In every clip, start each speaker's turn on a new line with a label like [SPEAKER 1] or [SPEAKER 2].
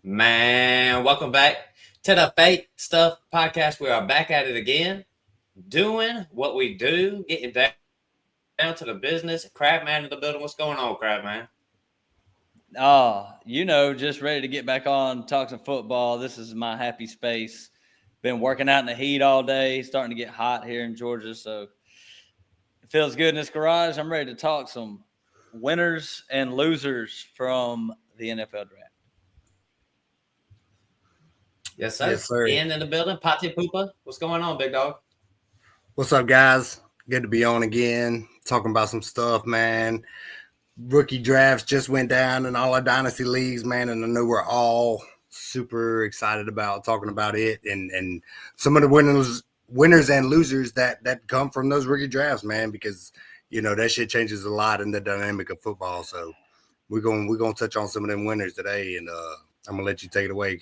[SPEAKER 1] Man, welcome back to the Fake Stuff Podcast. We are back at it again, doing what we do, getting down to the business. Crabman in the building. What's going on, Crabman?
[SPEAKER 2] Just ready to get back on, talk some football. This is my happy space. Been working out in the heat all day, starting to get hot here in Georgia, so it feels good in this garage. I'm ready to talk some winners and losers from the NFL draft.
[SPEAKER 1] Yes, sir. Yes, sir. Ian in the building. Pacheco. What's going on, big dog?
[SPEAKER 3] What's up, guys? Good to be on again, talking about some stuff, man. Rookie drafts just went down in all our dynasty leagues, man, and I know we're all super excited about talking about it and some of the winners and losers that come from those rookie drafts, man, because that shit changes a lot in the dynamic of football. So we're gonna touch on some of them winners today, and I'm gonna let you take it away.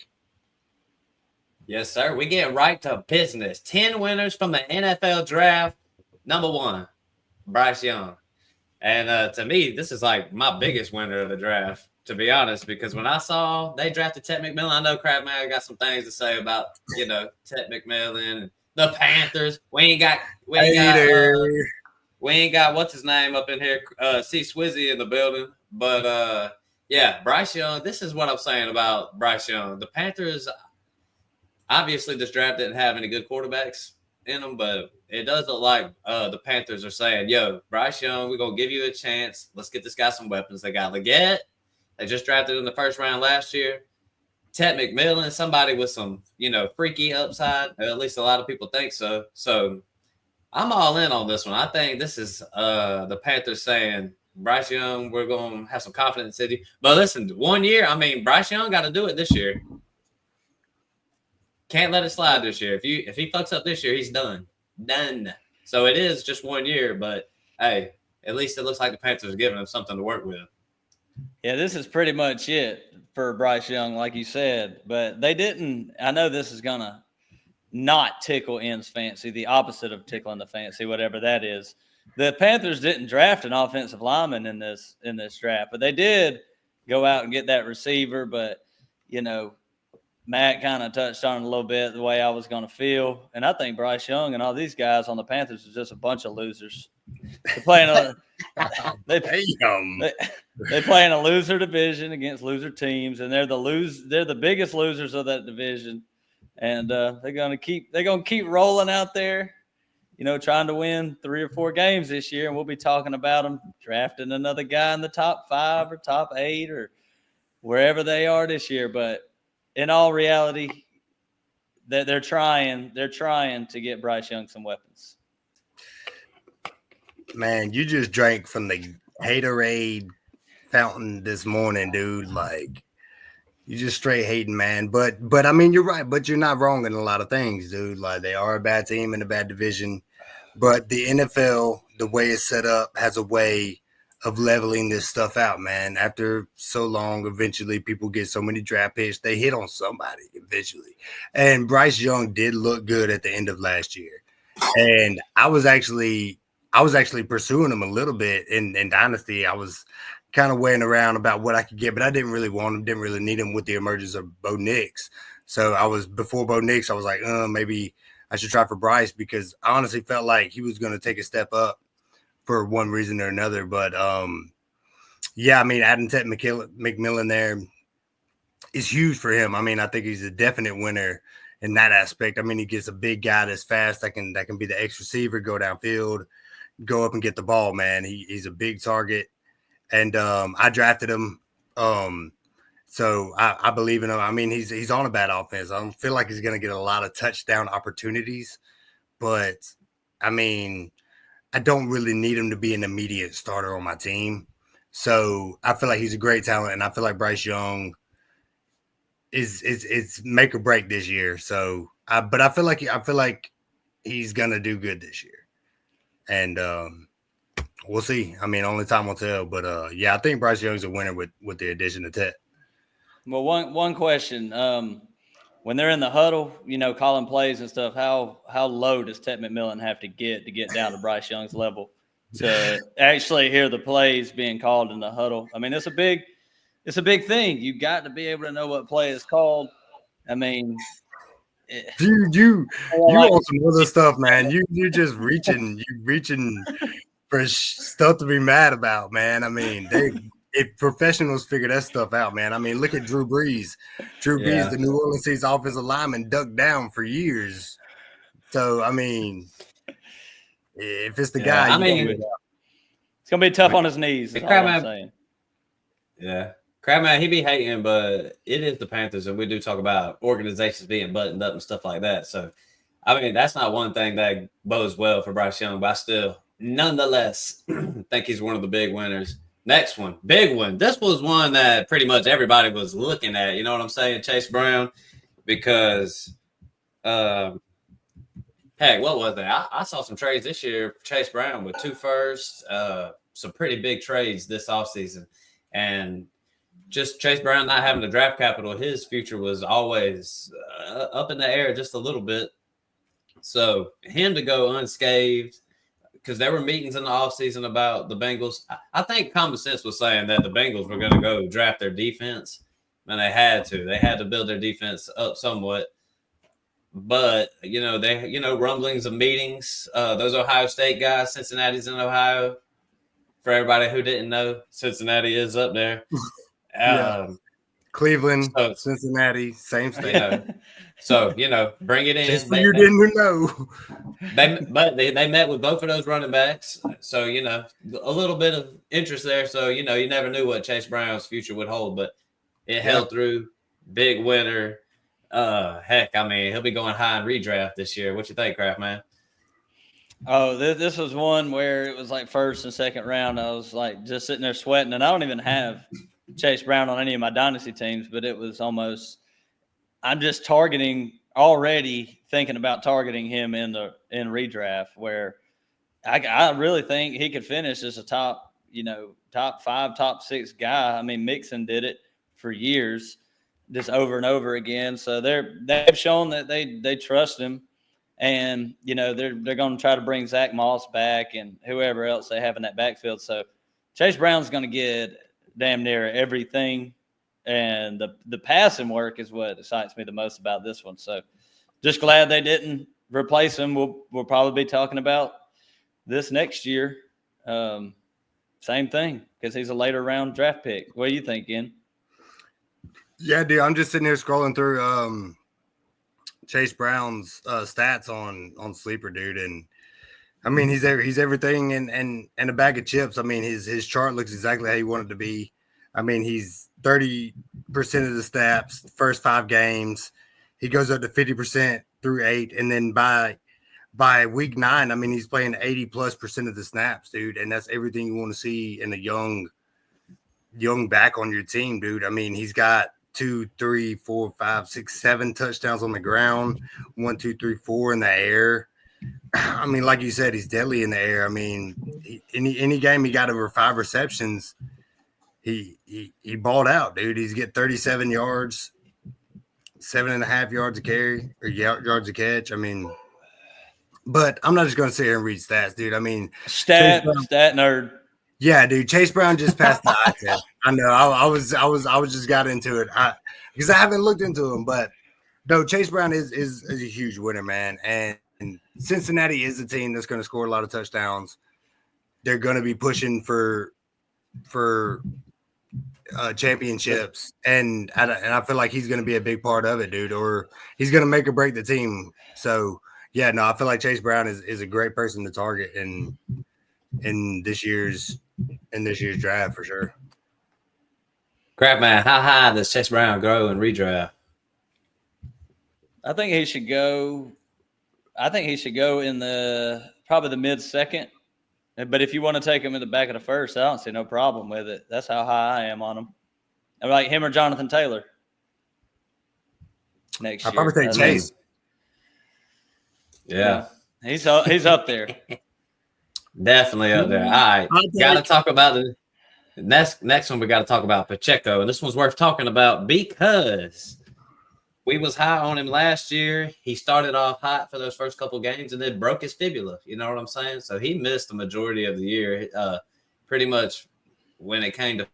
[SPEAKER 1] Yes, sir. We get right to business. 10 winners from the NFL draft. Number 1, Bryce Young. And to me, this is like my biggest winner of the draft, to be honest, because when I saw they drafted Ted McMillan, I know Crabman got some things to say about, Ted McMillan and the Panthers. We ain't got what's his name up in here, C Swizzy in the building. But Bryce Young, this is what I'm saying about Bryce Young. The Panthers, obviously, this draft didn't have any good quarterbacks in them, but it does look like the Panthers are saying, yo, Bryce Young, we're going to give you a chance. Let's get this guy some weapons. They got Leggett. They just drafted in the first round last year. Ted McMillan, somebody with some, freaky upside. At least a lot of people think so. So I'm all in on this one. I think this is the Panthers saying, Bryce Young, we're going to have some confidence in you. But listen, 1 year, Bryce Young got to do it this year. Can't let it slide this year. If he fucks up this year, he's done. So it is just 1 year, but hey, at least it looks like the Panthers are giving him something to work with.
[SPEAKER 2] Yeah, this is pretty much it for Bryce Young, like you said. But they didn't. I know this is gonna not tickle Ian's fancy, the opposite of tickling the fancy, whatever that is. The Panthers didn't draft an offensive lineman in this draft, but they did go out and get that receiver. But Matt kind of touched on it a little bit, the way I was going to feel. And I think Bryce Young and all these guys on the Panthers is just a bunch of losers. They play in a loser division against loser teams, and they're the biggest losers of that division. And they're gonna keep rolling out there, trying to win 3 or 4 games this year, and we'll be talking about them drafting another guy in the top 5 or top 8 or wherever they are this year. But in all reality, they're trying to get Bryce Young some weapons.
[SPEAKER 3] Man, you just drank from the haterade fountain this morning, dude. Like, you just straight hating, man. But you're right. But you're not wrong in a lot of things, dude. Like, they are a bad team in a bad division. But the NFL, the way it's set up, has a way of leveling this stuff out, man. After so long, eventually people get so many draft picks, they hit on somebody eventually. And Bryce Young did look good at the end of last year. And I was actually pursuing him a little bit in Dynasty. I was kind of weighing around about what I could get, but I didn't really want him, didn't really need him with the emergence of Bo Nix. So before Bo Nix, I was like, maybe I should try for Bryce, because I honestly felt like he was going to take a step up for one reason or another. But adding Ted McMillan there is huge for him. I think he's a definite winner in that aspect. He gets a big guy that's fast, that can be the X receiver, go downfield, go up and get the ball, man. He's a big target. And I drafted him. So I believe in him. He's on a bad offense. I don't feel like he's going to get a lot of touchdown opportunities, but I don't really need him to be an immediate starter on my team. So I feel like he's a great talent, and I feel like Bryce Young is make or break this year. So, but I feel like he's gonna do good this year, and we'll see. Only time will tell. But I think Bryce Young's a winner with the addition of Ted.
[SPEAKER 2] Well, one question. when they're in the huddle, calling plays and stuff, how low does Ted McMillan have to get down to Bryce Young's level to actually hear the plays being called in the huddle? I mean, it's a big thing. You got to be able to know what play is called. I mean,
[SPEAKER 3] you on some other stuff, man. You just reaching for stuff to be mad about, man. I mean, if professionals figure that stuff out, man. I mean, look at Drew Brees. Drew Brees, the New Orleans Saints offensive lineman, ducked down for years. So, I mean, if it's the guy,
[SPEAKER 2] it's gonna be tough on his knees. Is all I'm saying.
[SPEAKER 1] Yeah. Crabman, he be hating, but it is the Panthers, and we do talk about organizations being buttoned up and stuff like that. So, I mean, that's not one thing that bodes well for Bryce Young, but I still, nonetheless, think he's one of the big winners. Next one, big one. This was one that pretty much everybody was looking at. You know what I'm saying? Chase Brown, because, heck, what was that? I saw some trades this year for Chase Brown with 2 firsts, some pretty big trades this offseason, and just Chase Brown not having the draft capital, his future was always up in the air just a little bit. So him to go unscathed, because there were meetings in the offseason about the Bengals. I think common sense was saying that the Bengals were going to go draft their defense, and they had to. They had to build their defense up somewhat. But, rumblings of meetings. Those Ohio State guys, Cincinnati's in Ohio. For everybody who didn't know, Cincinnati is up there.
[SPEAKER 3] Cleveland, Cincinnati, same state.
[SPEAKER 1] So, bring it in.
[SPEAKER 3] Just so you didn't know.
[SPEAKER 1] They met with both of those running backs. So, a little bit of interest there. So, you never knew what Chase Brown's future would hold, but it held through. Big winner. Heck, I mean, he'll be going high in redraft this year. What you think, Kraft, man?
[SPEAKER 2] Oh, this was one where it was like first and second round. I was like just sitting there sweating, and I don't even have Chase Brown on any of my dynasty teams, but it was almost I'm just already thinking about targeting him in redraft, where I really think he could finish as a top 5, top 6 guy. I mean, Mixon did it for years, just over and over again. So they've shown that they trust him. And, they're going to try to bring Zach Moss back and whoever else they have in that backfield. So Chase Brown's going to get damn near everything. And the passing work is what excites me the most about this one. So just glad they didn't replace him. We'll probably be talking about this next year. Same thing, because he's a later round draft pick. What do you think, Ian?
[SPEAKER 3] Yeah, dude, I'm just sitting here scrolling through Chase Brown's stats on Sleeper, dude, and I mean he's everything and a bag of chips. I mean his chart looks exactly how you want it to be. I mean he's 30% of the snaps first 5 games. He goes up to 50% through 8, and then by week 9, I mean he's playing 80+% of the snaps, dude, and that's everything you want to see in a young back on your team, dude. I mean he's got 2, 3, 4, 5, 6, 7 touchdowns on the ground, 1, 2, 3, 4 in the air. I mean, like you said, he's deadly in the air. I mean, any game he got over 5 receptions, he balled out, dude. He's get 37 yards, 7.5 yards a carry or yards a catch. I mean, but I'm not just going to sit here and read stats, dude. I mean,
[SPEAKER 2] stat nerd.
[SPEAKER 3] Yeah, dude. Chase Brown just passed the eye test. I know. I was just got into it because I haven't looked into him, but no, Chase Brown is a huge winner, man. And Cincinnati is a team that's going to score a lot of touchdowns. They're going to be pushing for championships, and I feel like he's going to be a big part of it, dude. Or he's going to make or break the team. So yeah, no, I feel like Chase Brown is a great person to target in this year's draft for sure.
[SPEAKER 1] Crap, man, how high does Chase Brown grow in redraft?
[SPEAKER 2] I think he should go in probably the mid-second. But if you want to take him in the back of the first, I don't see no problem with it. That's how high I am on him. I'm like him or Jonathan Taylor next year.
[SPEAKER 3] I'll probably take Chase.
[SPEAKER 1] Yeah.
[SPEAKER 2] He's up there.
[SPEAKER 1] Definitely up there. All right. Got to talk about the next one. We got to talk about Pacheco. And this one's worth talking about because we was high on him last year. He started off hot for those first couple games and then broke his fibula. You know what I'm saying? So he missed the majority of the year. Pretty much when it came to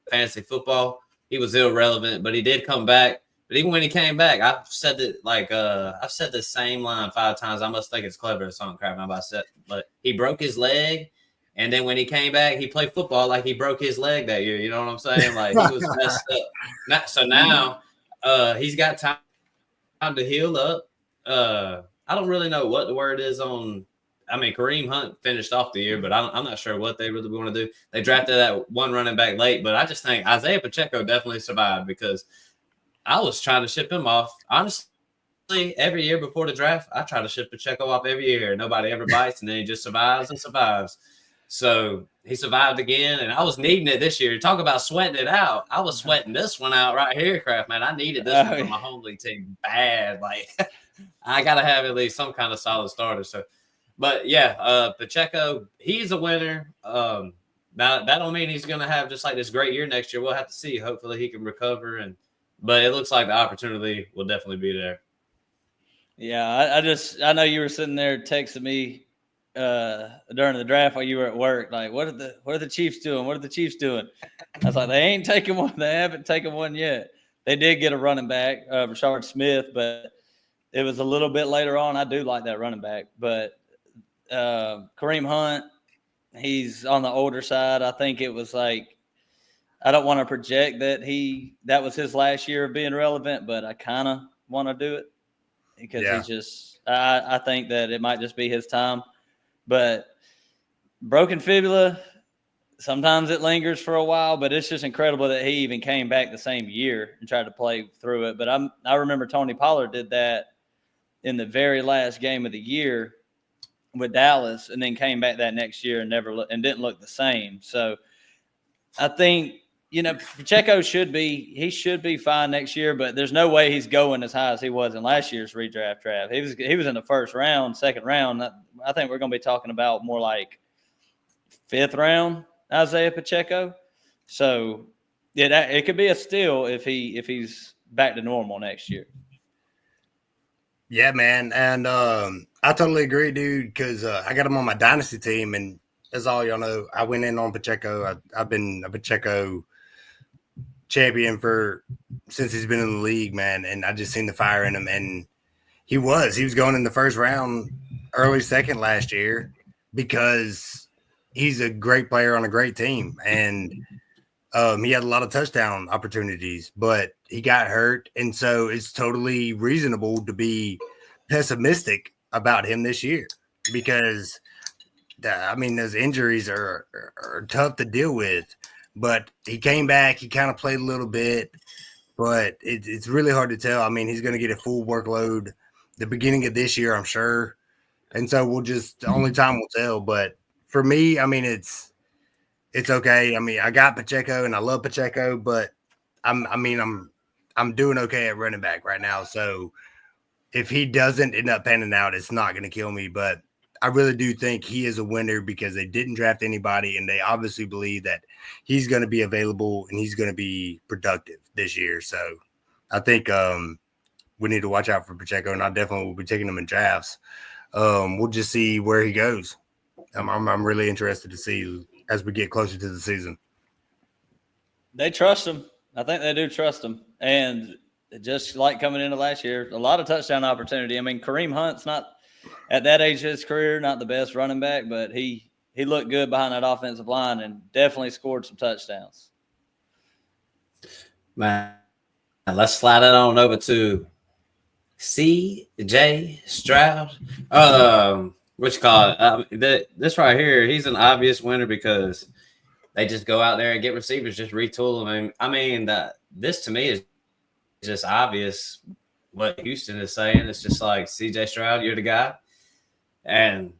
[SPEAKER 1] fantasy football, he was irrelevant, but he did come back. But even when he came back, I've said the same line 5 times. I must think it's clever or something crap. I'm about to say, but he broke his leg, and then when he came back, he played football like he broke his leg that year. You know what I'm saying? Like he was messed up. So now he's got time to heal up. I don't really know what the word is on. I mean, Kareem Hunt finished off the year, but I'm not sure what they really want to do. They drafted that one running back late, but I just think Isaiah Pacheco definitely survived because I was trying to ship him off. Honestly, every year before the draft, I try to ship Pacheco off every year. Nobody ever bites, and then he just survives and survives. So he survived again, and I was needing it this year. Talk about sweating it out. I was sweating this one out right here, Kraft, man. I needed this one for my home league team bad. Like, I got to have at least some kind of solid starter. So, but yeah, Pacheco, he's a winner. Now that don't mean he's going to have just like this great year next year. We'll have to see. Hopefully he can recover, but it looks like the opportunity will definitely be there.
[SPEAKER 2] Yeah, I know you were sitting there texting me during the draft while you were at work. Like, what are the Chiefs doing? What are the Chiefs doing? I was like, they ain't taking one. They haven't taken one yet. They did get a running back, Rashard Smith, but it was a little bit later on. I do like that running back, but Kareem Hunt, he's on the older side. I think it was like, I don't want to project that was his last year of being relevant, but I kind of want to do it because he's just, I think that it might just be his time. But broken fibula, sometimes it lingers for a while, but it's just incredible that he even came back the same year and tried to play through it. But I remember Tony Pollard did that in the very last game of the year with Dallas, and then came back that next year and didn't look the same. So I think, Pacheco should be fine next year, but there's no way he's going as high as he was in last year's redraft draft. He was in the first round, second round. I think we're going to be talking about more like 5th round Isaiah Pacheco. So it could be a steal if he's back to normal next year.
[SPEAKER 3] Yeah, man, and I totally agree, dude. Because I got him on my dynasty team, and as all y'all know, I went in on Pacheco. I've been a Pacheco champion since he's been in the league, man. And I just seen the fire in him, and he was going in the first round, early second last year, because he's a great player on a great team, and he had a lot of touchdown opportunities, but he got hurt, and so it's totally reasonable to be pessimistic about him this year because, those injuries are tough to deal with. But he came back. He kind of played a little bit, but it's really hard to tell. He's going to get a full workload the beginning of this year, I'm sure. And so only time will tell. But for me, it's okay. I got Pacheco and I love Pacheco, but I'm doing okay at running back right now. So if he doesn't end up panning out, it's not going to kill me. But I really do think he is a winner because they didn't draft anybody, and they obviously believe that he's going to be available and he's going to be productive this year. So I think we need to watch out for Pacheco, and I definitely will be taking him in drafts. We'll just see where he goes. I'm really interested to see as we get closer to the season.
[SPEAKER 2] They trust him. I think they do trust him. And just like coming into last year, a lot of touchdown opportunity. Kareem Hunt's not at that age of his career, not the best running back, but he looked good behind that offensive line and definitely scored some touchdowns.
[SPEAKER 1] Man, let's slide it on over to C.J. Stroud. What you call it? This right here, he's an obvious winner because they just go out there and get receivers, just retool them. This to me is just obvious what Houston is saying. It's just like, C.J. Stroud, you're the guy. And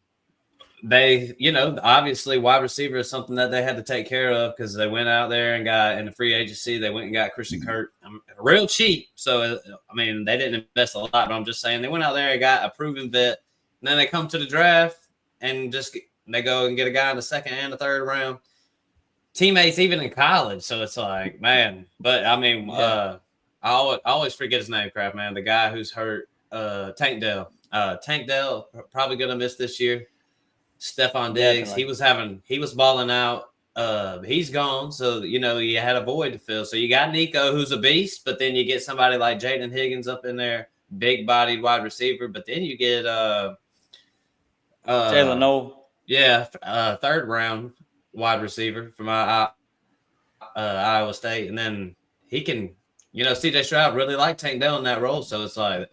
[SPEAKER 1] they, obviously wide receiver is something that they had to take care of because they went out there and got in the free agency. They went and got Christian Kirk real cheap. So, they didn't invest a lot, but I'm just saying they went out there and got a proven vet. And then they come to the draft and they go and get a guy in the second and the third round. Teammates even in college. So it's like, man, but I always forget his name, Kraft, man. The guy who's hurt, Tank Dell. Tank Dell probably gonna miss this year. Stephon Diggs,
[SPEAKER 2] Definitely.
[SPEAKER 1] he was balling out. He's gone, so you had a void to fill. So you got Nico, who's a beast, but then you get somebody like Jaden Higgins up in there, big bodied wide receiver. But then you get
[SPEAKER 2] Jalen Noel.
[SPEAKER 1] yeah, third round wide receiver from Iowa State, and then he can, CJ Stroud really liked Tank Dell in that role, so it's like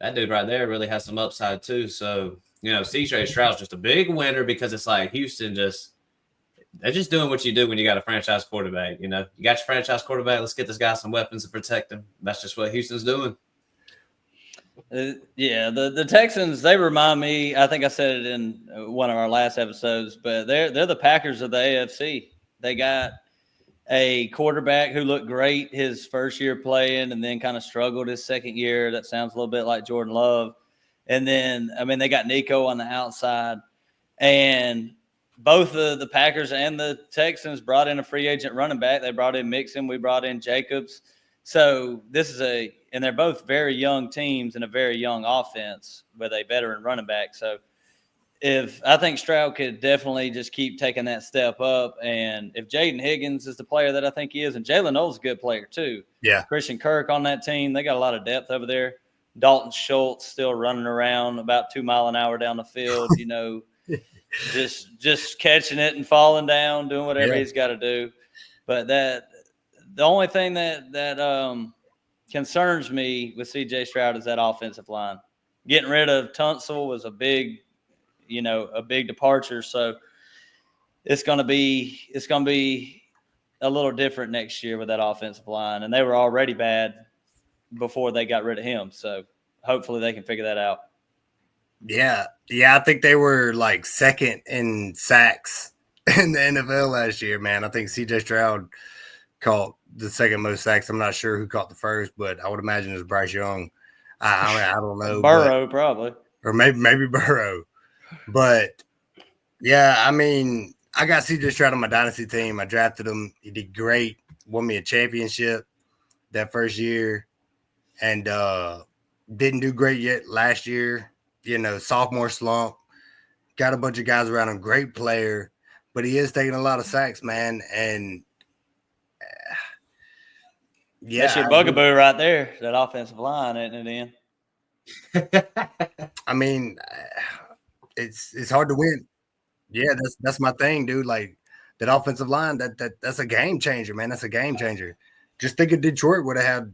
[SPEAKER 1] that dude right there really has some upside too. So CJ Stroud's just a big winner because it's like Houston they're just doing what you do when you got a franchise quarterback. You got your franchise quarterback. Let's get this guy some weapons to protect him. That's just what Houston's doing.
[SPEAKER 2] Yeah, the Texans, they remind me, I think I said it in one of our last episodes, but they're the Packers of the AFC. They got a quarterback who looked great his first year playing and then kind of struggled his second year. That sounds a little bit like Jordan Love. And then, they got Nico on the outside. And both the Packers and the Texans brought in a free agent running back. They brought in Mixon. We brought in Jacobs. So this is and they're both very young teams and a very young offense with a veteran running back. So I think Stroud could definitely just keep taking that step up. And if Jaden Higgins is the player that I think he is, and Jalen Noel's a good player too.
[SPEAKER 3] Yeah.
[SPEAKER 2] Christian Kirk on that team, they got a lot of depth over there. Dalton Schultz still running around about 2 miles an hour down the field, just catching it and falling down, doing whatever he's got to do. But the only thing that concerns me with C.J. Stroud is that offensive line. Getting rid of Tunsil was a big departure. So it's going to be a little different next year with that offensive line. And they were already bad before they got rid of him. So hopefully they can figure that out.
[SPEAKER 3] Yeah. I think they were like second in sacks in the NFL last year, man. I think C.J. Stroud caught the second most sacks. I'm not sure who caught the first, but I would imagine it was Bryce Young. I don't know.
[SPEAKER 2] Burrow, probably.
[SPEAKER 3] Or maybe Burrow. But, yeah, I got C.J. Stroud on my dynasty team. I drafted him. He did great. Won me a championship that first year. And didn't do great yet last year. Sophomore slump. Got a bunch of guys around him. Great player. But he is taking a lot of sacks, man. And, yeah.
[SPEAKER 2] That's your bugaboo right there, that offensive line, isn't it,
[SPEAKER 3] Ian? It's hard to win. Yeah, that's my thing, dude. Like that offensive line, that's a game changer, man. That's a game changer. Just think of Detroit would have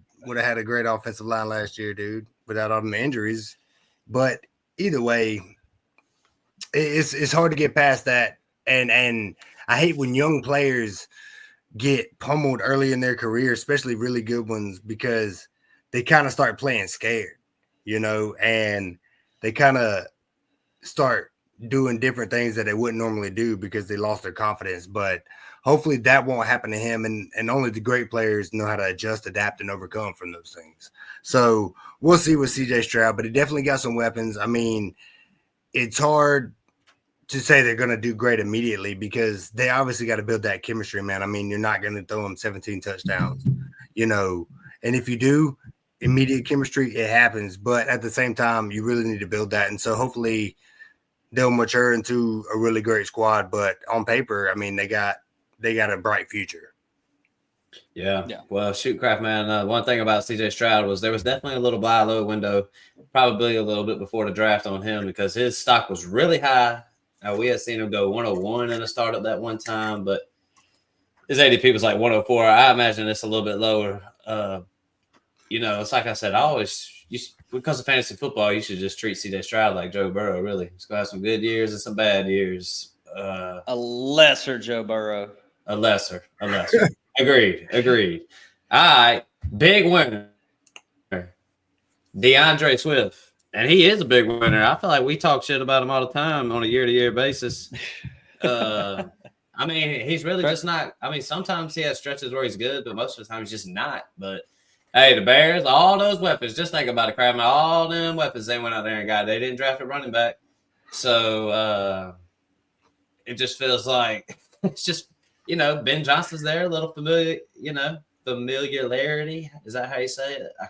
[SPEAKER 3] had a great offensive line last year, dude, without all the injuries. But either way, it's hard to get past that. And I hate when young players get pummeled early in their career, especially really good ones, because they kind of start playing scared, and they kind of start doing different things that they wouldn't normally do because they lost their confidence. But hopefully that won't happen to him. And only the great players know how to adjust, adapt, and overcome from those things. So we'll see with CJ Stroud, but he definitely got some weapons. It's hard to say they're going to do great immediately because they obviously got to build that chemistry, man. You're not going to throw them 17 touchdowns, and if you do, immediate chemistry, it happens. But at the same time, you really need to build that. And so hopefully they'll mature into a really great squad. But on paper, they got a bright future.
[SPEAKER 1] Yeah. Well, shoot, Kraft, man. One thing about CJ Stroud was there was definitely a little buy low window, probably a little bit before the draft on him because his stock was really high. We had seen him go 101 in a startup that one time, but his ADP was like 104. I imagine it's a little bit lower. It's like I said, because of fantasy football, you should just treat CJ Stroud like Joe Burrow, really. He's going to have some good years and some bad years.
[SPEAKER 2] A lesser Joe Burrow.
[SPEAKER 1] A lesser. Agreed. All right. Big winner. DeAndre Swift. And he is a big winner. I feel like we talk shit about him all the time on a year-to-year basis. He's really just not. Sometimes he has stretches where he's good, but most of the time he's just not. But, hey, the Bears, all those weapons, just think about it, Crab. All them weapons they went out there and got. They didn't draft a running back. So it just feels like it's just, Ben Johnson's there, a little familiar, familiarity. Is that how you say it? I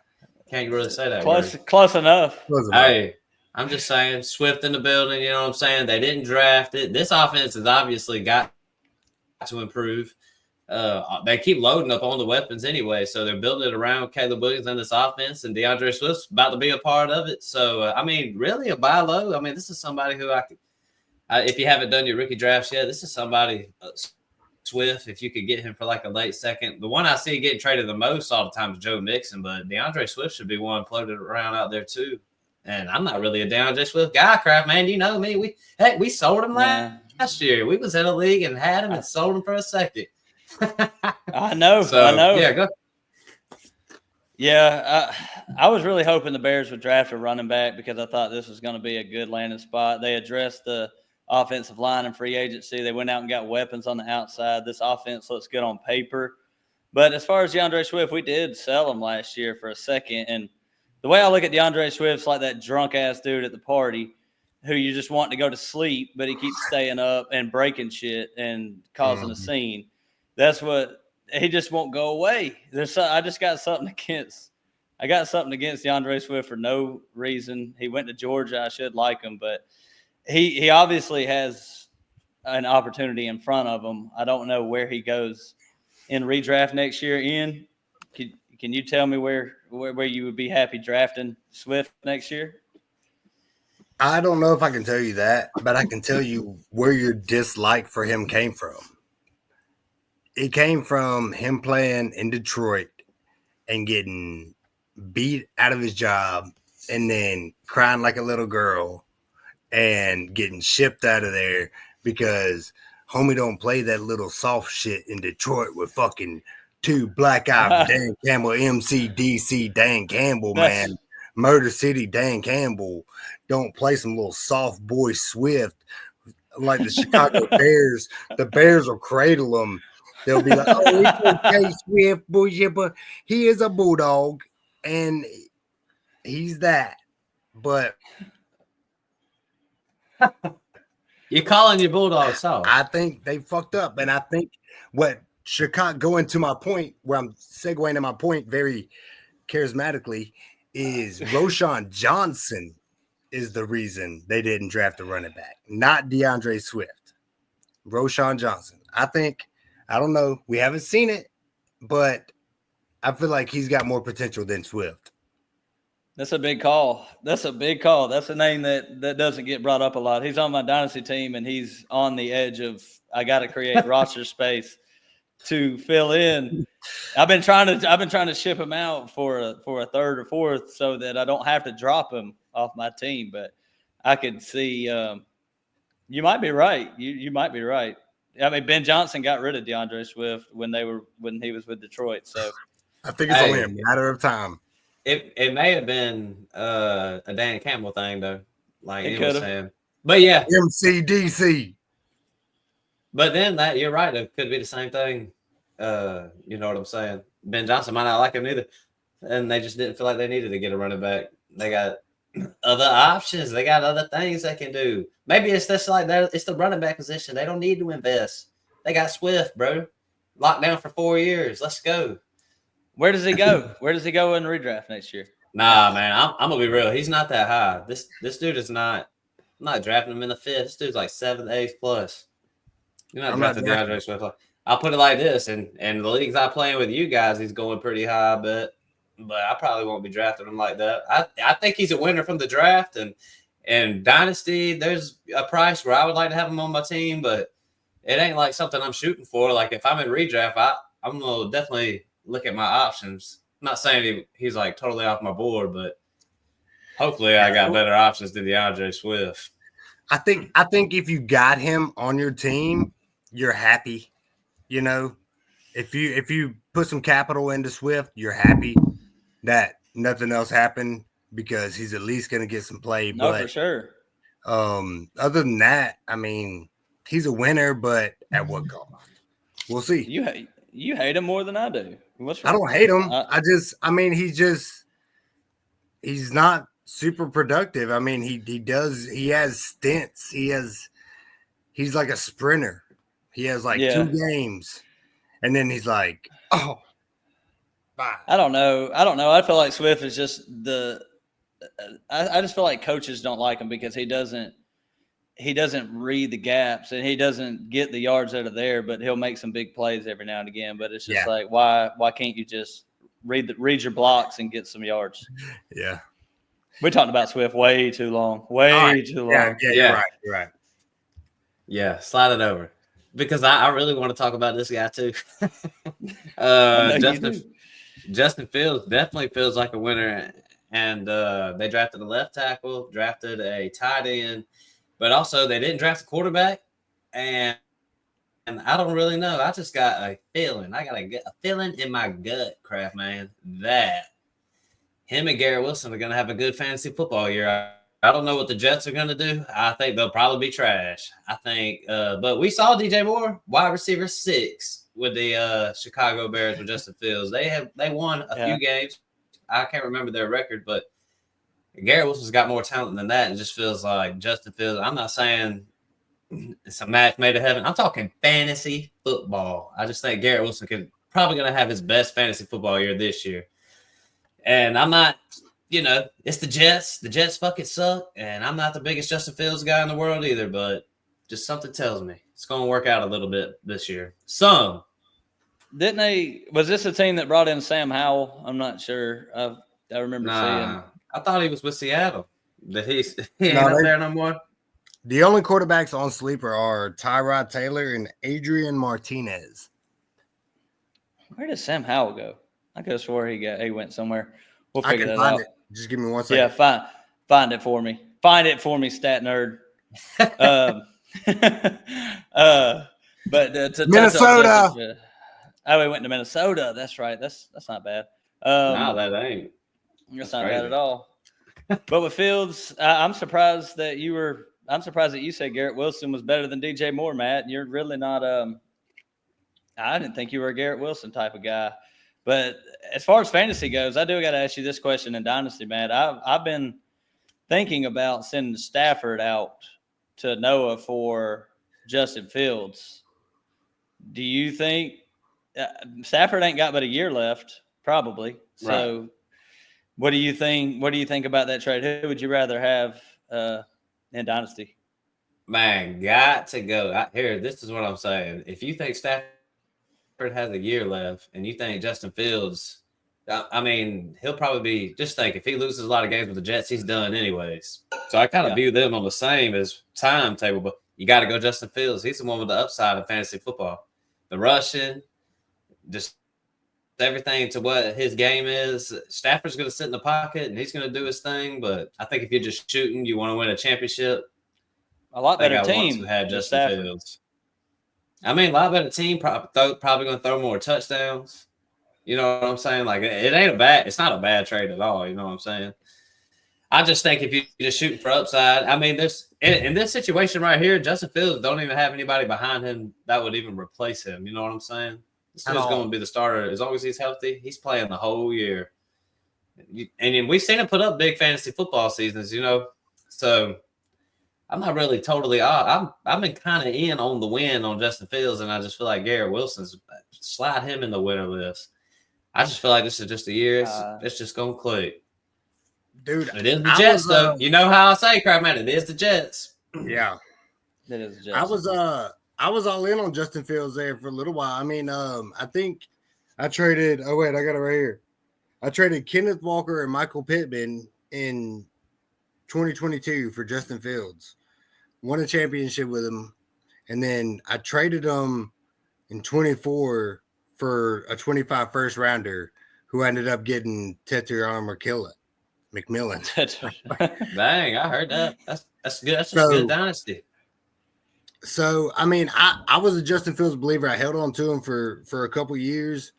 [SPEAKER 1] can't really say that
[SPEAKER 2] Close,
[SPEAKER 1] word.
[SPEAKER 2] close enough.
[SPEAKER 1] Hey, I'm just saying, Swift in the building. You know what I'm saying? They didn't draft it. This offense has obviously got to improve. They keep loading up on the weapons anyway, so they're building it around Caleb Williams and this offense, and DeAndre Swift's about to be a part of it. So, I mean, really a buy low. I mean, this is somebody who if you haven't done your rookie drafts yet, this is somebody, Swift, if you could get him for like a late second. The one I see getting traded the most all the time is Joe Mixon, but DeAndre Swift should be one floated around out there too. And I'm not really a DeAndre Swift guy, Kraft, man. You know me. We sold him last year. We was in a league and had him and sold him for a second.
[SPEAKER 2] I know.
[SPEAKER 1] So,
[SPEAKER 2] I know.
[SPEAKER 1] Yeah, go.
[SPEAKER 2] Yeah, I was really hoping the Bears would draft a running back because I thought this was going to be a good landing spot. They addressed the offensive line and free agency. They went out and got weapons on the outside. This offense looks good on paper. But as far as DeAndre Swift, we did sell him last year for a second. And the way I look at DeAndre Swift's like that drunk-ass dude at the party who you just want to go to sleep, but he keeps staying up and breaking shit and causing a scene. That's what – he just won't go away. I got something against DeAndre Swift for no reason. He went to Georgia. I should like him, but he obviously has an opportunity in front of him. I don't know where he goes in redraft next year. Ian, can you tell me where you would be happy drafting Swift next year?
[SPEAKER 3] I don't know if I can tell you that, but I can tell you where your dislike for him came from. It came from him playing in Detroit and getting beat out of his job and then crying like a little girl and getting shipped out of there because homie don't play that little soft shit in Detroit with fucking two black-eyed Dan Campbell, MCDC Dan Campbell, man. Murder City Dan Campbell don't play some little soft boy Swift like the Chicago Bears. The Bears will cradle him. They'll be like, oh, it's okay, Swift, bullshit, but he is a bulldog, and he's that. But
[SPEAKER 1] you're calling your bulldog soft.
[SPEAKER 3] I think they fucked up, and I think what Chicago, going to my point, where I'm segueing to my point very charismatically, is Roschon Johnson is the reason they didn't draft a running back, not DeAndre Swift. Roschon Johnson. I don't know. We haven't seen it, but I feel like he's got more potential than Swift.
[SPEAKER 2] That's a big call. That's a name that doesn't get brought up a lot. He's on my dynasty team, and he's on the edge of I got to create roster space to fill in. I've been trying to ship him out for a third or fourth so that I don't have to drop him off my team. But I could see you might be right. You might be right. I mean, Ben Johnson got rid of DeAndre Swift when he was with Detroit. So
[SPEAKER 3] I think it's only a matter of time.
[SPEAKER 1] It may have been a Dan Campbell thing though, like
[SPEAKER 2] it
[SPEAKER 1] he was
[SPEAKER 2] could've.
[SPEAKER 1] saying. But yeah,
[SPEAKER 3] MCDC.
[SPEAKER 1] But then you're right. It could be the same thing. You know what I'm saying? Ben Johnson might not like him either, and they just didn't feel like they needed to get a running back. They got other options. They got other things they can do. Maybe it's just like that. It's the running back position. They don't need to invest. They got Swift, bro. Locked down for 4 years. Let's go.
[SPEAKER 2] Where does he go? Where does he go in redraft next year?
[SPEAKER 1] Nah, man. I'm gonna be real. He's not that high. This dude is not. I'm not drafting him in the 5th. This dude's like 7th, 8th plus. You're not drafting DeAndre Swift. I'll put it like this, and the leagues I play with you guys, he's going pretty high, but I probably won't be drafting him like that. I think he's a winner from the draft, and Dynasty, there's a price where I would like to have him on my team, but it ain't like something I'm shooting for. Like if I'm in redraft, I'm gonna definitely look at my options. I'm not saying he's like totally off my board, but hopefully I got better options than DeAndre Swift.
[SPEAKER 3] I think if you got him on your team, you're happy. You know, if you put some capital into Swift, you're happy that nothing else happened because he's at least going to get some play.
[SPEAKER 2] No,
[SPEAKER 3] but,
[SPEAKER 2] for sure.
[SPEAKER 3] Other than that, I mean, he's a winner, but at what cost? We'll see.
[SPEAKER 2] You hate him more than I do.
[SPEAKER 3] I don't hate him. He's not super productive. I mean, he has stints. He's like a sprinter. He has like 2 games, and then he's like, oh, Fine.
[SPEAKER 2] I don't know. I feel like Swift is just I just feel like coaches don't like him because he doesn't read the gaps and he doesn't get the yards out of there, but he'll make some big plays every now and again. But it's just like, why can't you just read your blocks and get some yards?
[SPEAKER 3] Yeah.
[SPEAKER 2] We talked about Swift way too long. Way too long.
[SPEAKER 3] Yeah, you're right. You're right.
[SPEAKER 1] Yeah, slide it over. Because I really want to talk about this guy too. Justin Fields definitely feels like a winner. And they drafted a left tackle, drafted a tight end, but also they didn't draft a quarterback. And I don't really know. I just got a feeling. I got a feeling in my gut, Kraft man, that him and Garrett Wilson are going to have a good fantasy football year. I don't know what the Jets are going to do. I think they'll probably be trash. I think, but we saw DJ Moore, wide receiver 6 with the Chicago Bears with Justin Fields. They won a few games. I can't remember their record, but Garrett Wilson's got more talent than that. It just feels like Justin Fields. I'm not saying it's a match made in heaven. I'm talking fantasy football. I just think Garrett Wilson probably going to have his best fantasy football year this year. And I'm not, it's the Jets. The Jets fucking suck. And I'm not the biggest Justin Fields guy in the world either, but just something tells me it's going to work out a little bit this year.
[SPEAKER 2] Was this a team that brought in Sam Howell? I'm not sure. I remember seeing.
[SPEAKER 1] I thought he was with Seattle. That he ain't up there no more.
[SPEAKER 3] The only quarterbacks on sleeper are Tyrod Taylor and Adrian Martinez.
[SPEAKER 2] Where did Sam Howell go? I could have swore he went somewhere. We'll figure that out.
[SPEAKER 3] Just give me 1 second.
[SPEAKER 2] Yeah, find it for me. Find it for me, stat nerd. But to
[SPEAKER 3] Minnesota.
[SPEAKER 2] He went to Minnesota. That's right. That's not bad.
[SPEAKER 1] No, that ain't.
[SPEAKER 2] That's not bad at all. But with Fields, I'm surprised that you said Garrett Wilson was better than DJ Moore, Matt. You're really not. I didn't think you were a Garrett Wilson type of guy. But as far as fantasy goes, I do got to ask you this question in Dynasty, Matt. I've been thinking about sending Stafford out to Noah for Justin Fields. Do you think Stafford ain't got but a year left, probably? So, right. What do you think? What do you think about that trade? Who would you rather have in Dynasty?
[SPEAKER 1] Man, got to go. This is what I'm saying. If you think Stafford has a year left and you think Justin Fields, I mean, he'll probably be, just think, if he loses a lot of games with the Jets, he's done anyways. So I kind of view them on the same as timetable, but you got to go Justin Fields. He's the one with the upside of fantasy football. The rushing, just everything to what his game is. Stafford's going to sit in the pocket and he's going to do his thing, but I think if you're just shooting, you want to win a championship,
[SPEAKER 2] a lot better team
[SPEAKER 1] to have Justin Fields. I mean, a lot better team, probably going to throw more touchdowns. You know what I'm saying? Like, it's not a bad trade at all. You know what I'm saying? I just think if you're just shooting for upside, I mean, in this situation right here, Justin Fields don't even have anybody behind him that would even replace him. You know what I'm saying? This dude's going to be the starter. As long as he's healthy, he's playing the whole year. And we've seen him put up big fantasy football seasons, So I'm not really totally off. I've been kind of in on the win on Justin Fields, and I just feel like Garrett Wilson's slide him in the winner list. I just feel like this is just a year. It's just going to click.
[SPEAKER 3] Dude,
[SPEAKER 1] it is the Jets, though. You know how I say, crap, man, it is the Jets.
[SPEAKER 3] Yeah.
[SPEAKER 2] It is the Jets.
[SPEAKER 3] I was all in on Justin Fields there for a little while. I mean, I think I traded – I got it right here. I traded Kenneth Walker and Michael Pittman in 2022 for Justin Fields. Won a championship with him. And then I traded him in 24 for a 25 first rounder who ended up getting Tetrarm McMillan.
[SPEAKER 1] Dang, I heard that. That's good. That's a good dynasty.
[SPEAKER 3] So, I mean, I was a Justin Fields believer. I held on to him for a couple years.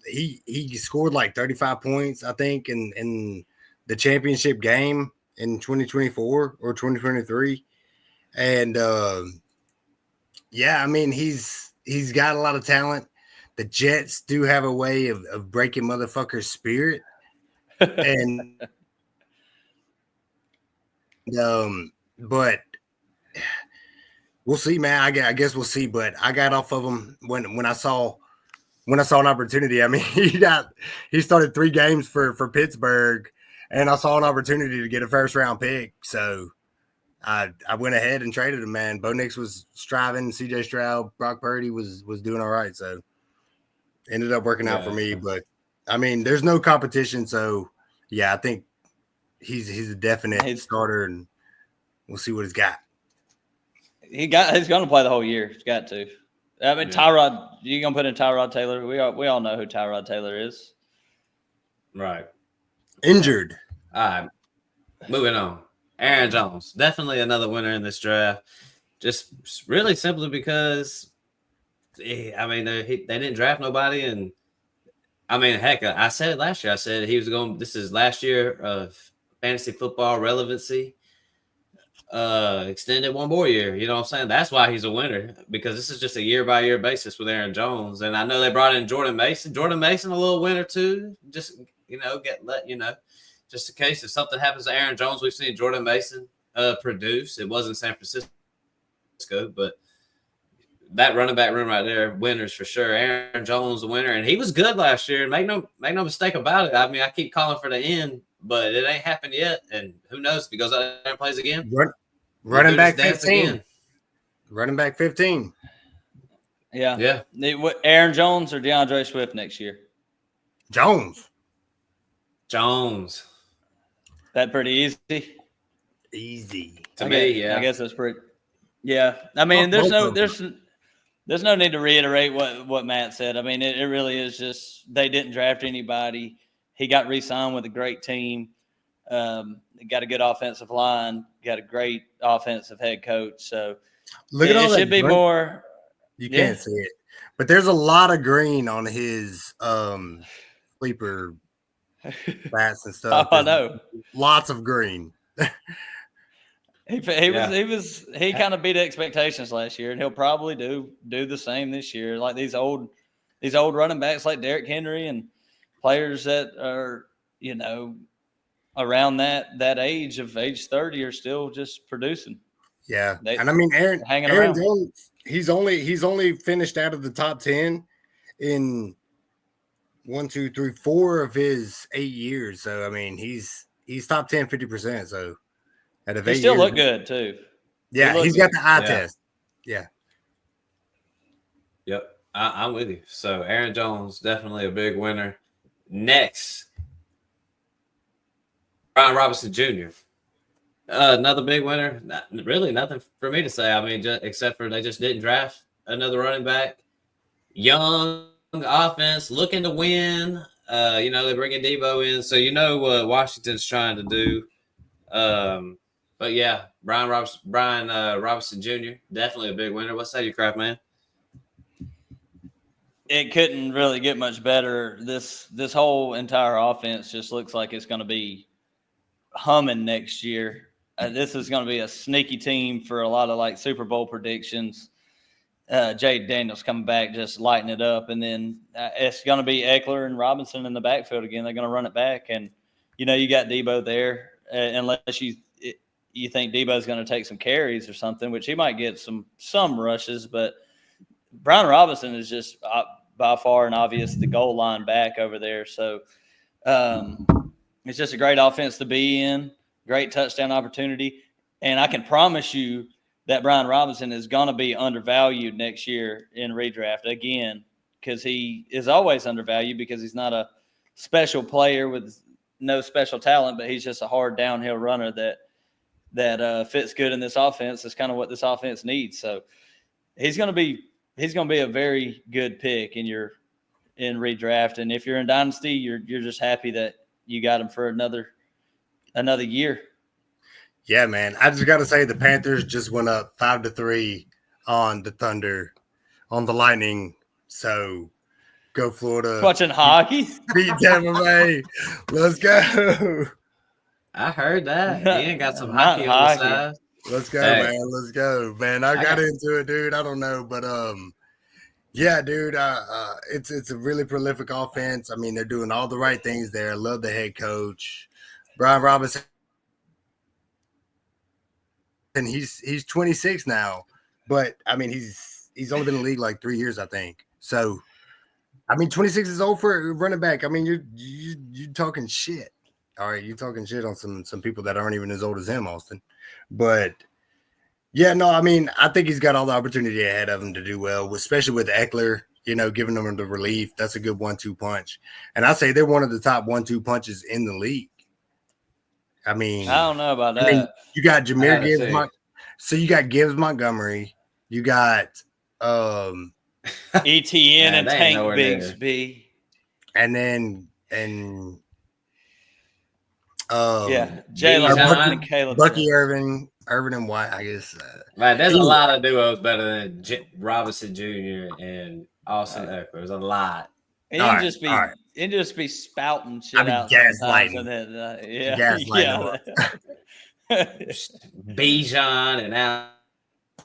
[SPEAKER 3] He scored like 35 points, I think, in the championship game in 2024 or 2023. And I mean, he's got a lot of talent. The Jets do have a way of breaking motherfuckers' spirit. And but we'll see, man. I guess we'll see. But I got off of him when I saw when I saw an opportunity. I mean, he started 3 games for Pittsburgh, and I saw an opportunity to get a first round pick. So I went ahead and traded him, man. Bo Nix was striving, CJ Stroud, Brock Purdy was doing all right. So ended up working out for me. But I mean, there's no competition. So yeah, I think he's a definite starter, and we'll see what he's got.
[SPEAKER 2] He's going to play the whole year. He's got to. I mean, Tyrod, you going to put in Tyrod Taylor? We all know who Tyrod Taylor is.
[SPEAKER 1] Right.
[SPEAKER 3] Injured.
[SPEAKER 1] All right. Moving on. Aaron Jones, definitely another winner in this draft. Just really simply because, I mean, they didn't draft nobody. And, I mean, heck, I said it last year. I said he was going – this is last year of fantasy football relevancy. Extended one more year. You know what I'm saying? That's why he's a winner, because this is just a year-by-year basis with Aaron Jones. And I know they brought in Jordan Mason. Jordan Mason, a little winner too. Just, just in case if something happens to Aaron Jones, we've seen Jordan Mason produce. It wasn't San Francisco, but that running back room right there, winners for sure. Aaron Jones, a winner, and he was good last year. And make no mistake about it. I mean, I keep calling for the end, but it ain't happened yet. And who knows if he goes out there and plays again?
[SPEAKER 3] Running back 15. Running back 15.
[SPEAKER 2] Yeah. Aaron Jones or DeAndre Swift next year?
[SPEAKER 3] Jones.
[SPEAKER 2] That pretty easy?
[SPEAKER 3] Easy.
[SPEAKER 1] To me, yeah.
[SPEAKER 2] I guess that's pretty. Yeah. I mean, there's no need to reiterate what Matt said. I mean, it really is just they didn't draft anybody. He got re-signed with a great team. Got a good offensive line. Got a great offensive head coach. So
[SPEAKER 3] look at all that.
[SPEAKER 2] Should be more.
[SPEAKER 3] You can't see it, but there's a lot of green on his sleeper bats and stuff.
[SPEAKER 2] I know.
[SPEAKER 3] Lots of green.
[SPEAKER 2] He kind of beat expectations last year, and he'll probably do the same this year. Like these old running backs like Derrick Henry and players that are, around that age 30 are still just producing.
[SPEAKER 3] Yeah. And I mean, Aaron Jones, he's only finished out of the top 10 in 4 of his 8 years. So I mean, he's top 10 50%. So
[SPEAKER 2] he still look good too.
[SPEAKER 3] Yeah, he's got the eye test. Yeah.
[SPEAKER 1] Yep. I'm with you. So Aaron Jones, definitely a big winner. Next, Brian Robinson Jr. Another big winner. Really nothing for me to say. I mean, except for they just didn't draft another running back. Young offense, looking to win. They're bringing Debo in, so what Washington's trying to do. But yeah, Brian Robinson Jr. definitely a big winner. What say you, Kraft man?
[SPEAKER 2] It couldn't really get much better. This whole entire offense just looks like it's going to be humming next year. This is going to be a sneaky team for a lot of like Super Bowl predictions. Jade Daniels coming back, just lighting it up, and then it's going to be Eckler and Robinson in the backfield again. They're going to run it back, and you got Debo there, unless you think Debo's going to take some carries or something, which he might get some rushes, but Brian Robinson is just by far and obvious the goal line back over there. So it's just a great offense to be in, great touchdown opportunity. And I can promise you that Brian Robinson is going to be undervalued next year in redraft again, because he is always undervalued because he's not a special player with no special talent, but he's just a hard downhill runner that fits good in this offense. That's kind of what this offense needs. So he's going to be a very good pick in redraft. And if you're in Dynasty, you're just happy that you got him for another year.
[SPEAKER 3] Yeah, man. I just got to say the Panthers just went up 5-3 on the Thunder, on the Lightning. So go Florida.
[SPEAKER 2] Watching hockey.
[SPEAKER 3] Beat Tampa Bay. Let's go.
[SPEAKER 1] I heard that. Ian got some hockey on the side.
[SPEAKER 3] Let's go, man. Let's go, man. I got into it, dude. I don't know, but yeah, dude. It's a really prolific offense. I mean, they're doing all the right things there. I love the head coach, Brian Robinson. And he's 26 now, but I mean he's only been in the league like 3 years, I think. So I mean, 26 is old for a running back. I mean, you talking shit. All right, you're talking shit on some people that aren't even as old as him, Austin. But yeah, no, I mean, I think he's got all the opportunity ahead of him to do well, especially with Eckler, giving them the relief. That's a good 1-2 punch. And I say they're one of the top 1-2 punches in the league. I mean,
[SPEAKER 2] I don't know about that.
[SPEAKER 3] You got Jahmyr Gibbs. So you got Gibbs Montgomery. You got
[SPEAKER 2] ETN and Tank Bigsby.
[SPEAKER 3] And then
[SPEAKER 2] Jalen and Caleb.
[SPEAKER 3] Bucky Irvin and White, I guess.
[SPEAKER 1] Man, there's a lot of duos better than Robinson Jr. and Austin Eckler. There's a lot.
[SPEAKER 2] And you just be spouting shit out.
[SPEAKER 3] Gaslighting.
[SPEAKER 1] Bijan and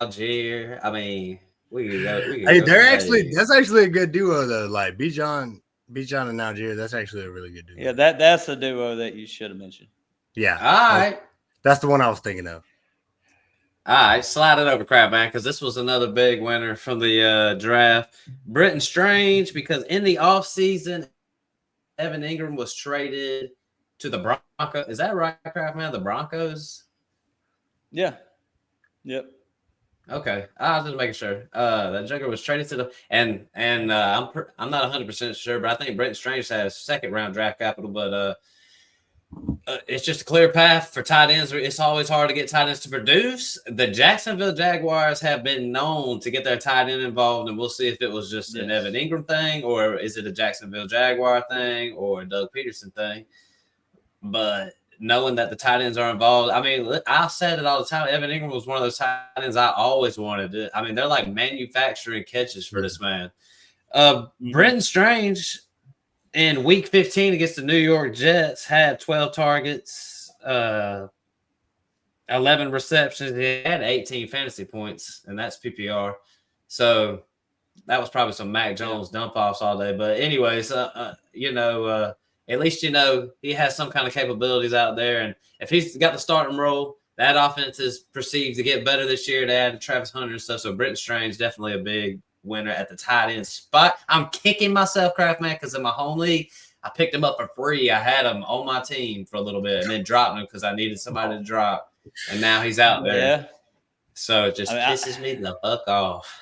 [SPEAKER 1] Algier. I mean, we could go.
[SPEAKER 3] Hey, that's actually a good duo though. Like Bijan and Algier, that's actually a really good duo.
[SPEAKER 2] Yeah, that's a duo that you should have mentioned.
[SPEAKER 3] Yeah.
[SPEAKER 1] All right.
[SPEAKER 3] That's the one I was thinking of.
[SPEAKER 1] All right, slide it over, crap, man, because this was another big winner from the draft. Brenton Strange, because in the offseason, Evan Ingram was traded to the Broncos. Is that right, crap, man? The Broncos?
[SPEAKER 2] Yeah. Yep.
[SPEAKER 1] Okay, I was just making sure. That Jugger was traded to the and I'm not 100% sure, but I think Brenton Strange has second round draft capital, but it's just a clear path for tight ends. It's always hard to get tight ends to produce. The Jacksonville Jaguars have been known to get their tight end involved, and we'll see if it was just an Evan Ingram thing, or is it a Jacksonville Jaguar thing, or a Doug Peterson thing. But knowing that the tight ends are involved, I mean, I said it all the time. Evan Ingram was one of those tight ends I always wanted. I mean, they're like manufacturing catches for this man. Brenton Strange in week 15 against the New York Jets had 12 targets, 11 receptions. He had 18 fantasy points, and that's PPR. So that was probably some Mac Jones dump offs all day. But anyways, at least he has some kind of capabilities out there. And if he's got the starting role, that offense is perceived to get better this year to add Travis Hunter and stuff. So Brenton Strange definitely a big winner at the tight end spot. I'm kicking myself, Craftman, because in my home league, I picked him up for free. I had him on my team for a little bit and then dropped him because I needed somebody to drop. And now he's out there. Yeah. So it just pisses me the fuck off.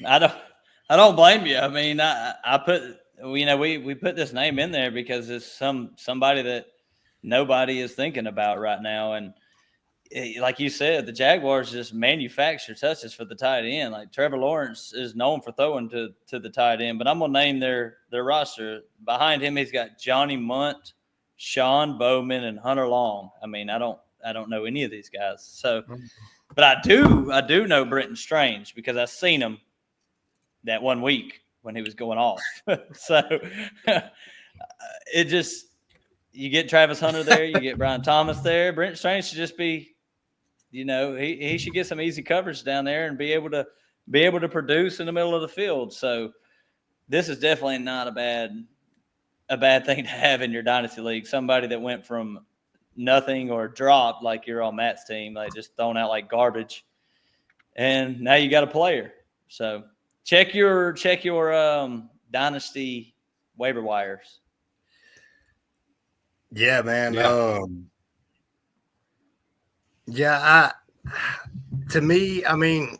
[SPEAKER 2] I don't blame you. I mean, I put we put this name in there because it's somebody that nobody is thinking about right now. And like you said, the Jaguars just manufacture touches for the tight end. Like Trevor Lawrence is known for throwing to the tight end, but I'm gonna name their roster. Behind him, he's got Johnny Munt, Sean Bowman, and Hunter Long. I mean, I don't know any of these guys. So, but I do know Brenton Strange because I've seen him that 1 week when he was going off. So it just, you get Travis Hunter there, you get Brian Thomas there. Brenton Strange should just be, he should get some easy coverage down there and be able to produce in the middle of the field. So this is definitely not a bad thing to have in your dynasty league. Somebody that went from nothing or dropped like you're on Matt's team, like just thrown out like garbage, and now you got a player. So check your dynasty waiver wires.
[SPEAKER 3] Yeah, man. To me, I mean,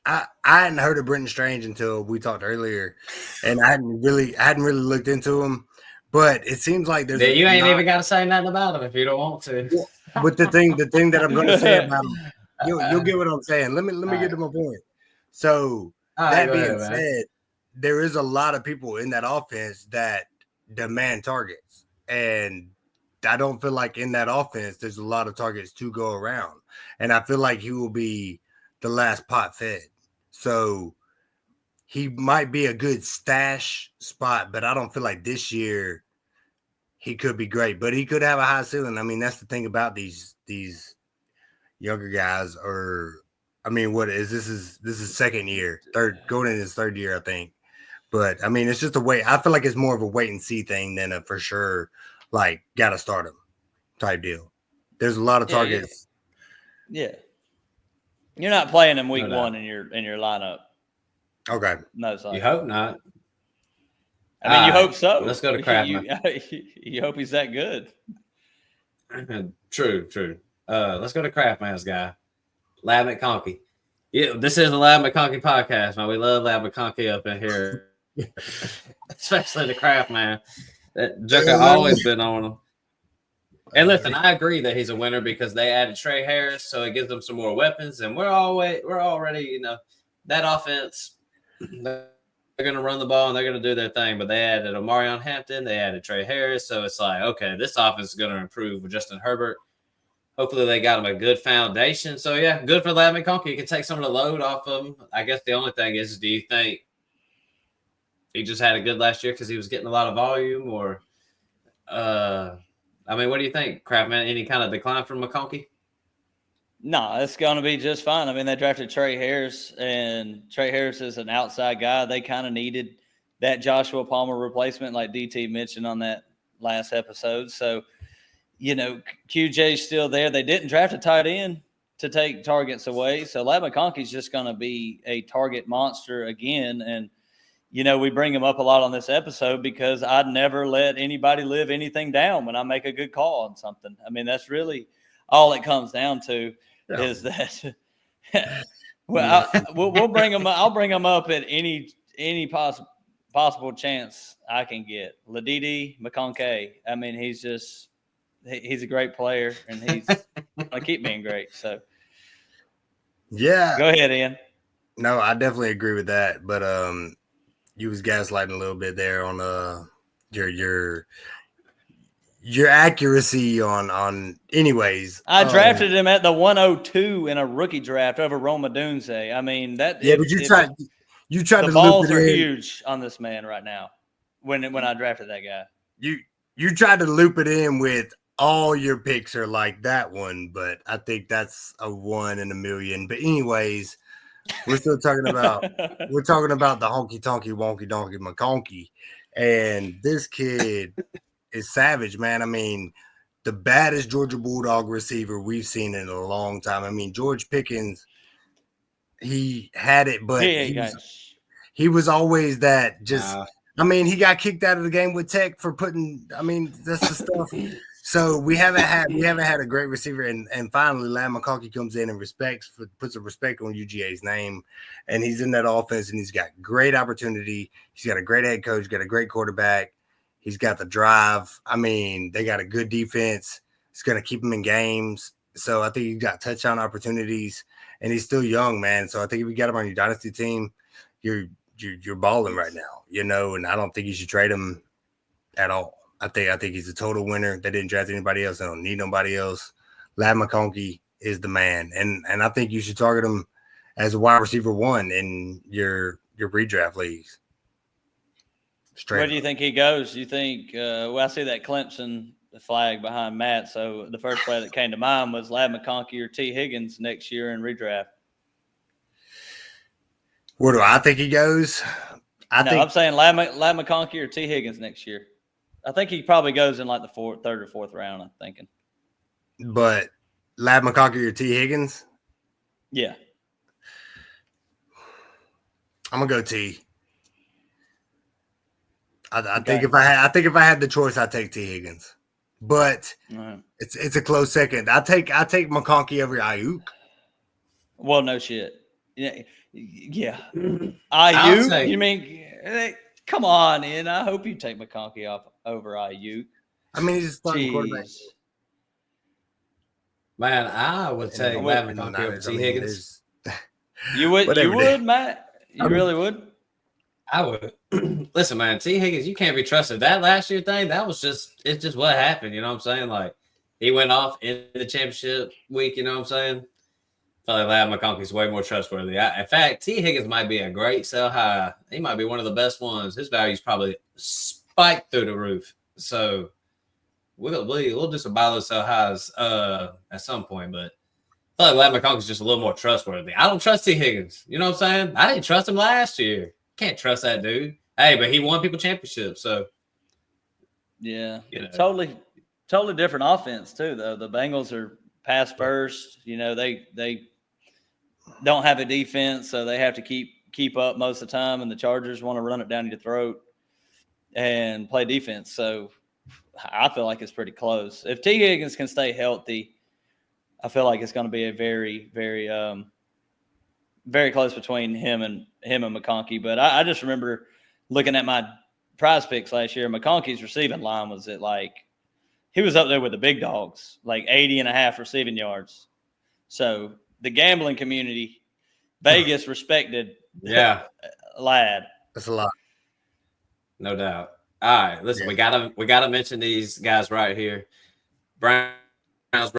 [SPEAKER 3] I hadn't heard of Brenton Strange until we talked earlier, and I hadn't really looked into him. But it seems like there's
[SPEAKER 1] you ain't even got to say nothing about him if you don't want to.
[SPEAKER 3] But the thing that I'm going to say about him, you'll get what I'm saying. Let me get to my point. So that being said, there is a lot of people in that offense that demand targets, and I don't feel like in that offense there's a lot of targets to go around, and I feel like he will be the last pot fed. So he might be a good stash spot, but I don't feel like this year he could be great, but he could have a high ceiling. I mean, that's the thing about these younger guys. Or I mean, this is second year, going in his third year, I think. But I mean, it's just a wait. I feel like it's more of a wait and see thing than a for sure like gotta start him type deal. There's a lot of targets.
[SPEAKER 2] Yeah. You're not playing him week one in your lineup.
[SPEAKER 3] Okay.
[SPEAKER 2] No, sorry.
[SPEAKER 1] You hope not.
[SPEAKER 2] I mean, you hope so.
[SPEAKER 1] Let's go to Kraft.
[SPEAKER 2] You hope he's that good.
[SPEAKER 1] True. Let's go to Kraft Man's guy, Lab McConkey. Yeah, this is the Lab McConkey podcast, man. We love Lab McConkey up in here, especially the Kraft Man. That Joker always been on him. And listen, I agree that he's a winner because they added Trey Harris, so it gives them some more weapons. And we're already, that offense. They're going to run the ball and they're going to do their thing. But they added Omarion Hampton, they added Trey Harris, so it's like, okay, this offense is going to improve with Justin Herbert. Hopefully, they got him a good foundation. So yeah, good for Lab McConkey. You can take some of the load off of him. I guess the only thing is, do you think he just had a good last year because he was getting a lot of volume, or? I mean, what do you think, Kraft Man? Any kind of decline from McConkey?
[SPEAKER 2] No, it's going to be just fine. I mean, they drafted Trey Harris, and Trey Harris is an outside guy. They kind of needed that Joshua Palmer replacement, like DT mentioned on that last episode. So, QJ's still there. They didn't draft a tight end to take targets away. So, Lab McConkey's just going to be a target monster again. And, we bring him up a lot on this episode because I'd never let anybody live anything down when I make a good call on something. I mean, that's really all it comes down to is that. Well, we'll bring him. I'll bring him up at any possible chance I can get. Ladidi McConkey. I mean, he's a great player, and he's gonna keep being great. So,
[SPEAKER 3] yeah,
[SPEAKER 2] go ahead, Ian.
[SPEAKER 3] No, I definitely agree with that, but you was gaslighting a little bit there on your accuracy on anyways.
[SPEAKER 2] I drafted him at the 102 in a rookie draft over Roma Dunze. I mean that.
[SPEAKER 3] Yeah, but you tried
[SPEAKER 2] the
[SPEAKER 3] to
[SPEAKER 2] balls
[SPEAKER 3] loop it
[SPEAKER 2] are
[SPEAKER 3] in.
[SPEAKER 2] huge on this man right now. When I drafted that guy,
[SPEAKER 3] you tried to loop it in with all your picks are like that one, but I think that's a 1 in a million. But anyways, we're still talking about the honky tonky wonky donkey McConkey, and this kid is savage, man. I mean, the baddest Georgia Bulldog receiver we've seen in a long time. I mean, George Pickens, he had it, but he was always that just. I mean, he got kicked out of the game with Tech for putting. I mean, that's the stuff. So we haven't had a great receiver, and finally, Lab McConkey comes in and puts a respect on UGA's name, and he's in that offense, and he's got great opportunity. He's got a great head coach, got a great quarterback. He's got the drive. I mean, they got a good defense. It's going to keep him in games. So I think he's got touchdown opportunities, and he's still young, man. So I think if you got him on your dynasty team, you're balling right now, and I don't think you should trade him at all. I think he's a total winner. They didn't draft anybody else. They don't need nobody else. Lab McConkey is the man, and I think you should target him as a wide receiver 1 in your redraft leagues.
[SPEAKER 2] Where do you think he goes? You think? I see that Clemson flag behind Matt. So the first player that came to mind was Lab McConkey or T. Higgins next year in redraft.
[SPEAKER 3] Where do I think he goes?
[SPEAKER 2] I'm saying Lab McConkey or T. Higgins next year. I think he probably goes in like the third or fourth round, I'm thinking.
[SPEAKER 3] But Lab McConkey or T. Higgins?
[SPEAKER 2] Yeah.
[SPEAKER 3] I'm gonna go T. I think if I had the choice, I'd take T. Higgins. But it's a close second. I take McConkey over Ayuk.
[SPEAKER 2] Well, no shit. Yeah. Ayuk? You mean come on, Ian. I hope you take McConkey off over Ayuk.
[SPEAKER 3] I mean, he's a starting quarterback.
[SPEAKER 1] Man, I would take Lab McConkey over T. Higgins.
[SPEAKER 2] You would, Matt? You really would?
[SPEAKER 1] I would. Listen, man, T. Higgins, you can't be trusted. That last year thing, it's just what happened. You know what I'm saying? Like, he went off in the championship week. You know what I'm saying? I feel like Lab McConkey's way more trustworthy. In fact, T. Higgins might be a great sell high. He might be one of the best ones. His value's probably spiked through the roof. So we'll do some buy low sell highs at some point. But I feel like Lab McConkey's just a little more trustworthy. I don't trust T. Higgins. You know what I'm saying? I didn't trust him last year. Can't trust that dude. Hey, but he won people championships. So
[SPEAKER 2] yeah, totally different offense too. Though the Bengals are pass first. They don't have a defense, so they have to keep up most of the time, and the Chargers want to run it down your throat. and play defense. So I feel like it's pretty close. If T. Higgins can stay healthy, I feel like it's going to be a very, very, very close between him and McConkey. But I just remember looking at my prize picks last year. McConkey's receiving line was at he was up there with the big dogs, 80.5 receiving yards. So the gambling community, Vegas respected lad.
[SPEAKER 3] That's a lot.
[SPEAKER 1] No doubt. All right, listen, we gotta mention these guys right here. Browns